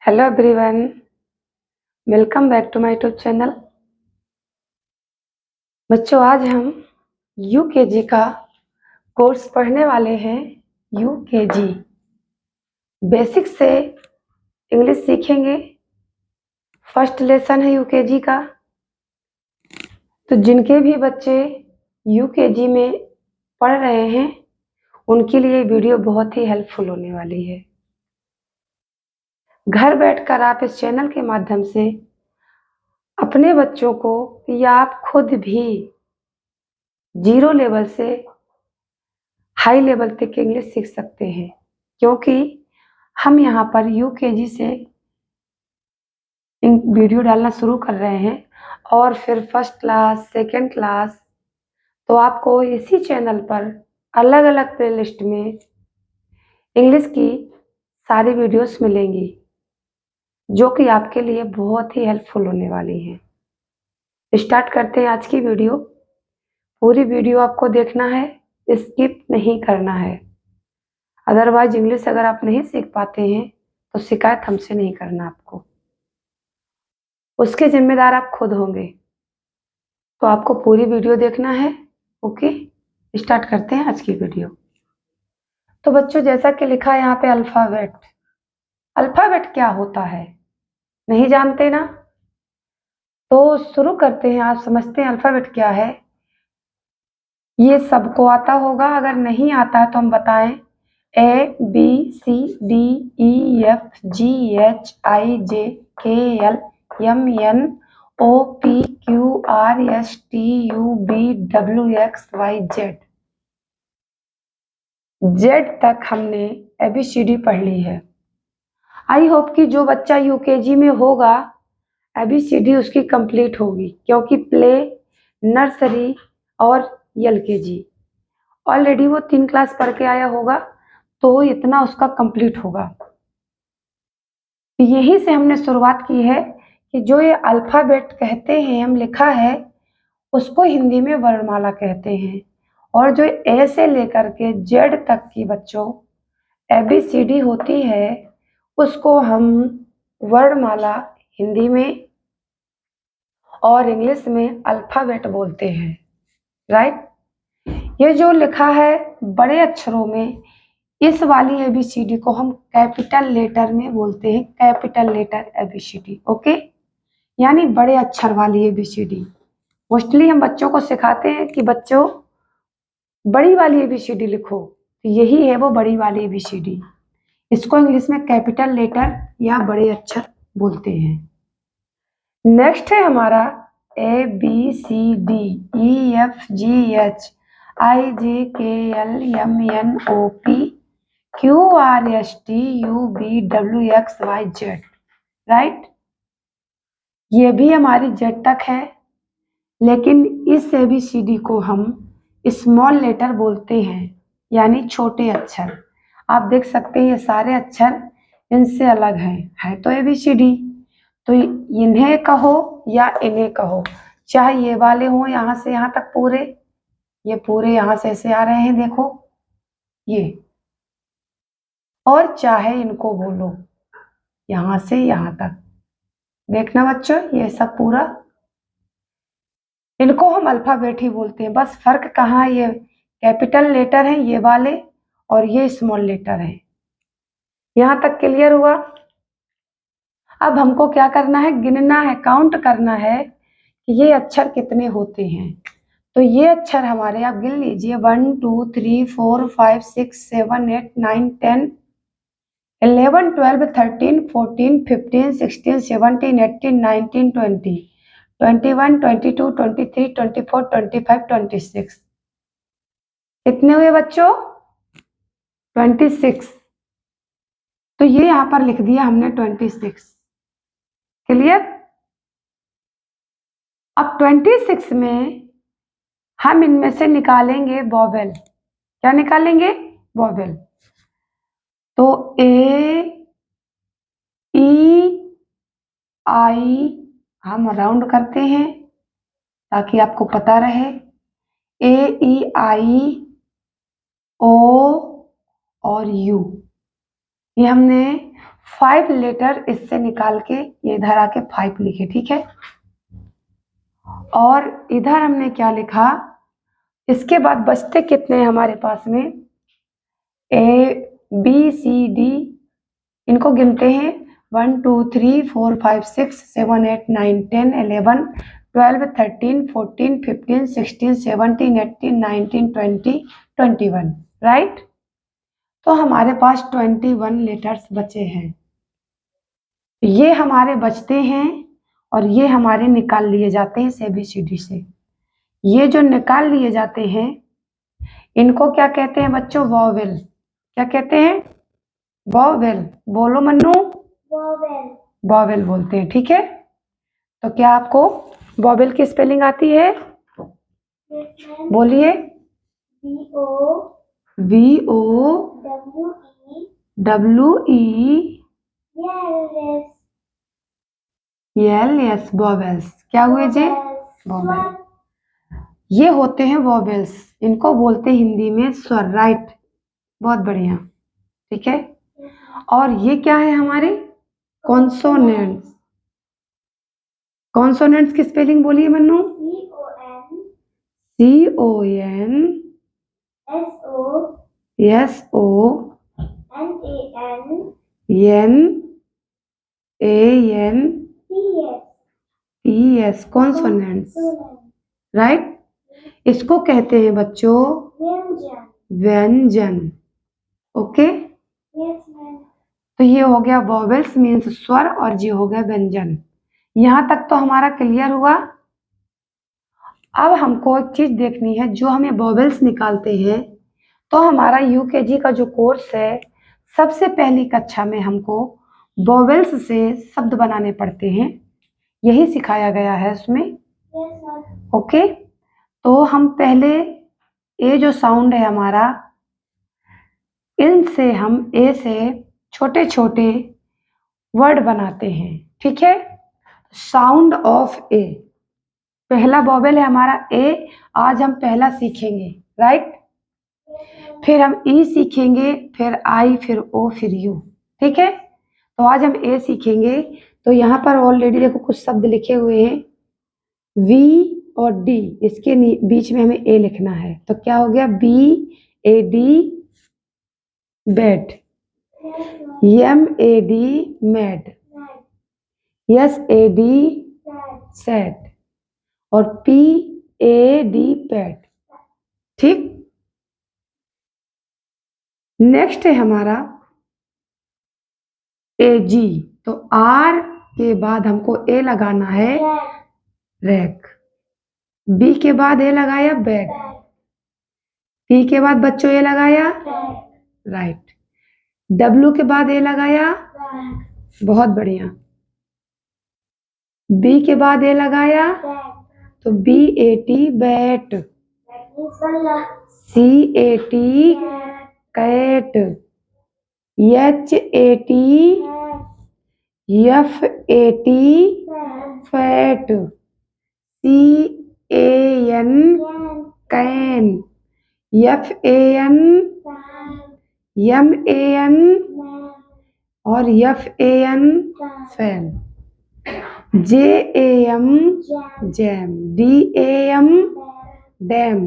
Hello everyone, welcome back to my YouTube channel. बच्चों, आज हम यूकेजी का कोर्स पढ़ने वाले हैं। यूकेजी बेसिक से इंग्लिश सीखेंगे। फर्स्ट लेसन है यूकेजी का। तो जिनके भी बच्चे यूकेजी में पढ़ रहे हैं उनके लिए वीडियो बहुत ही हेल्पफुल होने वाली है। घर बैठकर आप इस चैनल के माध्यम से अपने बच्चों को या आप खुद भी जीरो लेवल से हाई लेवल तक इंग्लिश सीख सकते हैं, क्योंकि हम यहाँ पर यूकेजी से वीडियो डालना शुरू कर रहे हैं और फिर फर्स्ट क्लास, सेकंड क्लास, तो आपको इसी चैनल पर अलग अलग प्लेलिस्ट में इंग्लिश की सारी वीडियोस मिलेंगी, जो कि आपके लिए बहुत ही हेल्पफुल होने वाली हैं। स्टार्ट करते हैं आज की वीडियो। पूरी वीडियो आपको देखना है, स्किप नहीं करना है। अदरवाइज इंग्लिश अगर आप नहीं सीख पाते हैं तो शिकायत हमसे नहीं करना आपको, उसके जिम्मेदार आप खुद होंगे। तो आपको पूरी वीडियो देखना है। ओके, स्टार्ट करते हैं आज की वीडियो। तो बच्चों, जैसा कि लिखा है यहाँ पे अल्फाबेट। अल्फाबेट क्या होता है, नहीं जानते ना? तो शुरू करते हैं। आप समझते हैं अल्फाबेट क्या है? ये सबको आता होगा, अगर नहीं आता है तो हम बताएं। ABCDEFGHIJ KL MNOPQRSTUVWXYZ। जेड तक हमने ABCD पढ़ ली है। आई होप कि जो बच्चा यूकेजी में होगा ABCD उसकी कंप्लीट होगी, क्योंकि प्ले, नर्सरी और एलकेजी ऑलरेडी वो 3 क्लास पढ़ के आया होगा, तो इतना उसका कंप्लीट होगा। यहीं से हमने शुरुआत की है कि जो ये अल्फाबेट कहते हैं, हम लिखा है, उसको हिंदी में वर्णमाला कहते हैं। और जो ए से लेकर के जेड तक की बच्चों ABCD होती है, उसको हम वर्णमाला हिंदी में और इंग्लिश में अल्फाबेट बोलते हैं। राइट? ये जो लिखा है बड़े अक्षरों में, इस वाली ABCD को हम कैपिटल लेटर में बोलते हैं। Capital letter ABCD। ओके, यानी बड़े अक्षर वाली ABCD। मोस्टली हम बच्चों को सिखाते हैं कि बच्चों बड़ी वाली ABCD लिखो, तो यही है वो बड़ी वाली ABCD। इसको इंग्लिश में कैपिटल लेटर या बड़े अक्षर बोलते हैं। नेक्स्ट है हमारा ABCDEFGHIJKLMNOPQRSTUVWXYZ। राइट? ये भी हमारी जेड तक है, लेकिन इस ABCD को हम स्मॉल लेटर बोलते हैं, यानी छोटे अक्षर। आप देख सकते हैं ये सारे अक्षर इनसे अलग हैं, है तो ABCD। तो इन्हें कहो या इन्हें कहो, चाहे ये वाले हों यहाँ से यहाँ तक पूरे, ये पूरे यहाँ से ऐसे आ रहे हैं, देखो ये, और चाहे इनको बोलो यहाँ से यहाँ तक। देखना बच्चों, ये सब पूरा, इनको हम अल्फाबेट ही बोलते हैं। बस फर्क कहाँ है, ये कैपिटल लेटर है ये वाले और ये स्मॉल लेटर है। यहाँ तक क्लियर हुआ? अब हमको क्या करना है, गिनना है, काउंट करना है कि ये अक्षर कितने होते हैं। तो ये अक्षर हमारे, आप गिन लीजिए, 1 2 3 4 5 6 7 8 9 10 11 12 13 14 15 16 17 18 19 20 21 22 23 24 25 26। कितने हुए बच्चों? 26। तो ये यहाँ पर लिख दिया हमने 26। क्लियर? अब 26 में हम इनमें से निकालेंगे वॉवेल। क्या निकालेंगे? वॉवेल। तो ए, ई, आई हम राउंड करते हैं ताकि आपको पता रहे। ए, ई, आई, ओ और यू, ये हमने 5 लेटर इससे निकाल के ये इधर आके 5 लिखे, ठीक है। और इधर हमने क्या लिखा, इसके बाद बचते कितने हमारे पास में, ए बी सी डी, इनको गिनते हैं 1 2 3 4 5 6 7 8 9 10 11 12 13 14 15 16 17 18 19 20 21, राइट। तो हमारे पास 21 लेटर्स बचे हैं। ये हमारे बचते हैं और ये हमारे निकाल लिए जाते हैं ABCD से। ये जो निकाल लिए जाते हैं इनको क्या कहते हैं बच्चों, वॉवेल। क्या कहते हैं, वॉवेल। बोलो मन्नू, वॉवेल। वॉवेल बोलते हैं, ठीक है। तो क्या आपको वॉवेल की स्पेलिंग आती है? बोलिए। VO WELS, vowels. क्या हुए जी? वॉवेल। ये होते हैं वॉवेल्स, इनको बोलते हैं हिंदी में स्वर, राइट। बहुत बढ़िया, ठीक है। और ये क्या है हमारे, कॉन्सोनेंट्स। कॉन्सोनेंट्स की स्पेलिंग बोलिए मन्नू। CONSONANTS, consonants, right. इसको कहते हैं बच्चों व्यंजन। ओके, तो ये हो गया वॉवेल्स मीन्स स्वर और ये हो गया व्यंजन। यहां तक तो हमारा क्लियर हुआ। अब हमको एक चीज देखनी है, जो हमें वॉवेल्स निकालते हैं तो हमारा UKG का जो कोर्स है, सबसे पहली कक्षा में हमको वॉवेल्स से शब्द बनाने पड़ते हैं, यही सिखाया गया है उसमें। ओके, तो हम पहले ये जो साउंड है हमारा, इनसे हम ए से छोटे छोटे वर्ड बनाते हैं, ठीक है। साउंड ऑफ ए, पहला वॉवेल है हमारा ए, आज हम पहला सीखेंगे, राइट। फिर हम ई सीखेंगे, फिर आई, फिर ओ, फिर यू, ठीक है। तो आज हम ए सीखेंगे। तो यहाँ पर ऑलरेडी देखो कुछ शब्द लिखे हुए हैं, वी और डी, इसके बीच में हमें ए लिखना है। तो क्या हो गया, BAD bed, MAD mad, SAD set और PAD पैड, ठीक। नेक्स्ट है हमारा AG। तो R के बाद हमको ए लगाना है, रैक। B के बाद ए लगाया, बैग। T के बाद बच्चों ए लगाया, राइट। W के बाद ए लगाया, बहुत बढ़िया। B के बाद ए लगाया, तो BAT bat, CAT cat, HAT FAT fat, CAN can, FAN MAN और FAN fan, JAM jam, DAM dam,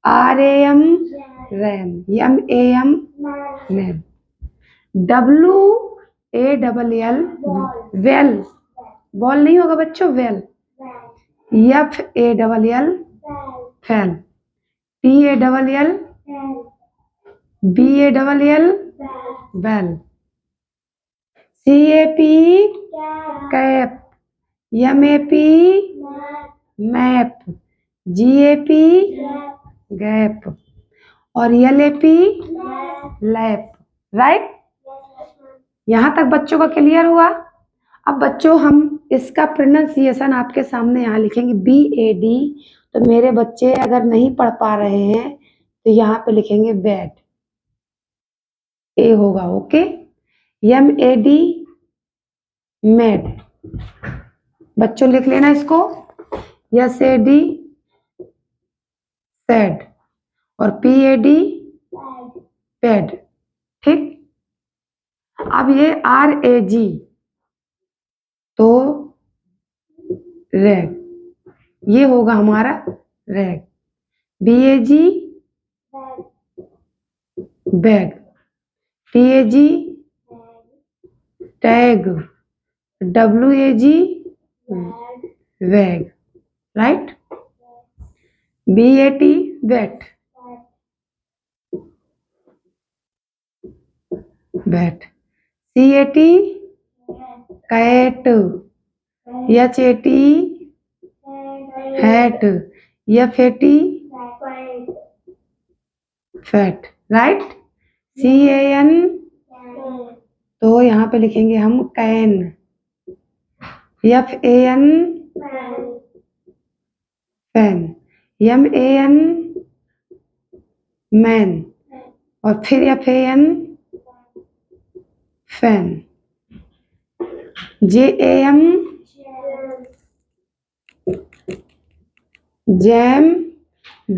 RAM ram, MAM mam. WALL well, ball नहीं होगा बच्चों, well. FALL fall, PALL BALL ball, CAP cap, MAP map, GAP gap और LAP lap, right. यहाँ तक बच्चों का clear हुआ। अब बच्चों हम इसका प्रोनाउंसिएशन आपके सामने यहाँ लिखेंगे BAD। तो मेरे बच्चे अगर नहीं पढ़ पा रहे हैं तो यहाँ पे लिखेंगे बैड, ए होगा, ओके। MAD मैड, बच्चों लिख लेना इसको, SAD सैड और PAD पैड, ठीक। अब ये RAG तो रैग, ये होगा हमारा rag. BAG bag, TAG tag, WAG wag, right. BAT bat, bat. CAT cat, HAT hat, FAT fat, right. CAN तो यहाँ पे लिखेंगे हम can. FAN fan, MAN man, और फिर FAN fan. JAM jam,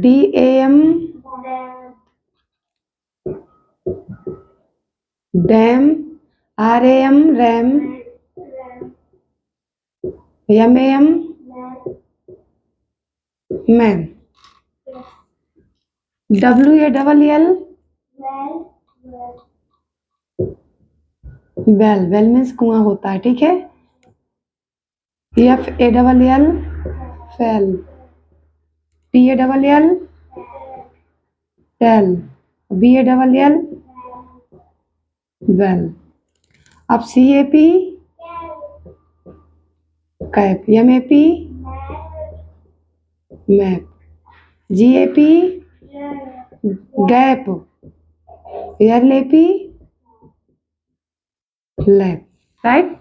DAM dam, RAM ram, MAM mam. WALL well, well means कुआं होता है, ठीक है। FALL fall, TALL tell, BALL well. अब CAP cap, MAP map, GAP gap, LAP lap, right.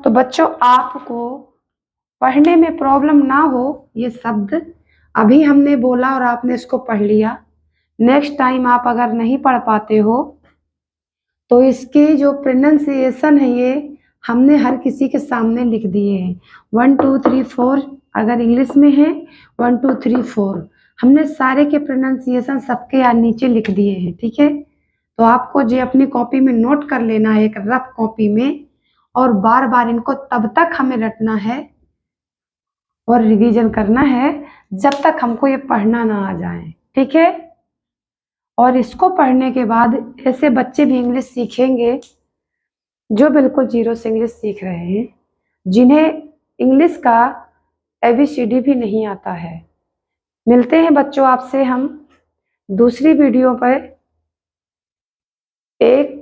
तो बच्चों आपको पढ़ने में प्रॉब्लम ना हो, ये शब्द अभी हमने बोला और आपने इसको पढ़ लिया, नेक्स्ट टाइम आप अगर नहीं पढ़ पाते हो तो इसके जो प्रोनाउंसिएशन है ये हमने हर किसी के सामने लिख दिए हैं। 1 2 3 4 अगर इंग्लिश में है 1 2 3 4 हमने सारे के प्रोनाउंसिएशन सबके यहाँ नीचे लिख दिए हैं, ठीक है। तो आपको जो अपनी कॉपी में नोट कर लेना है एक रफ कॉपी में, और बार बार इनको तब तक हमें रटना है और रिवीजन करना है जब तक हमको ये पढ़ना ना आ जाए, ठीक है। और इसको पढ़ने के बाद ऐसे बच्चे भी इंग्लिश सीखेंगे जो बिल्कुल जीरो से इंग्लिश सीख रहे हैं, जिन्हें इंग्लिश का ABCD भी नहीं आता है। मिलते हैं बच्चों आपसे हम दूसरी वीडियो पर। एक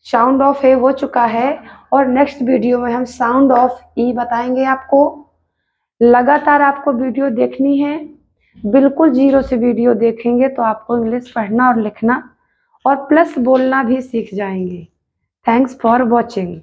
साउंड ऑफ ए हो चुका है और नेक्स्ट वीडियो में हम साउंड ऑफ ई बताएंगे आपको। लगातार आपको वीडियो देखनी है, बिल्कुल जीरो से वीडियो देखेंगे तो आपको इंग्लिश पढ़ना और लिखना और प्लस बोलना भी सीख जाएंगे। Thanks for watching.